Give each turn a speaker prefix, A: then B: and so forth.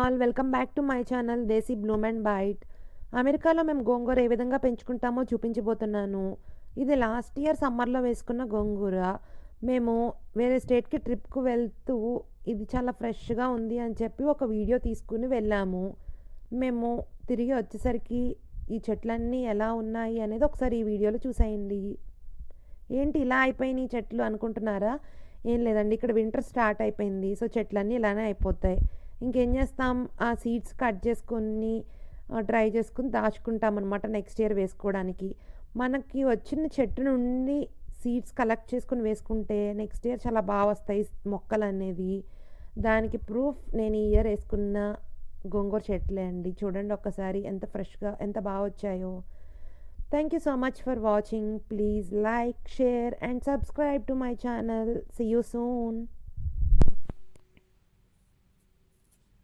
A: All welcome back to my channel Desi bloom and bite. అమెరికాలో మేము గోంగూర ఏ విధంగా పెంచుకుంటామో చూపించబోతున్నాను. ఇది లాస్ట్ ఇయర్ సమ్మర్లో వేసుకున్న గోంగూర. మేము వేరే స్టేట్కి ట్రిప్కు వెళ్తూ ఇది చాలా ఫ్రెష్గా ఉంది అని చెప్పి ఒక వీడియో తీసుకుని వెళ్ళాము. మేము తిరిగి వచ్చేసరికి ఈ చెట్లన్నీ ఎలా ఉన్నాయి అనేది ఒకసారి ఈ వీడియోలో చూసేయండి. ఏంటి ఇలా అయిపోయినాయి చెట్లు అనుకుంటున్నారా? ఏం లేదండి, ఇక్కడ వింటర్ స్టార్ట్ అయిపోయింది. సో చెట్లన్నీ ఇలానే అయిపోతాయి. ఇంకేం చేస్తాం, ఆ సీడ్స్ కట్ చేసుకొని డ్రై చేసుకుని దాచుకుంటాం అనమాట నెక్స్ట్ ఇయర్ వేసుకోవడానికి. మనకి వచ్చిన చెట్టు నుండి సీడ్స్ కలెక్ట్ చేసుకొని వేసుకుంటే నెక్స్ట్ ఇయర్ చాలా బాగా వస్తాయి మొక్కలు అనేది. దానికి ప్రూఫ్ నేను ఈ ఇయర్ వేసుకున్న గోంగూర చెట్లే అండి. చూడండి ఒక్కసారి ఎంత ఫ్రెష్గా ఎంత బాగా వచ్చాయో. Thank you so much for watching. Please like, share and subscribe to my channel. See you soon.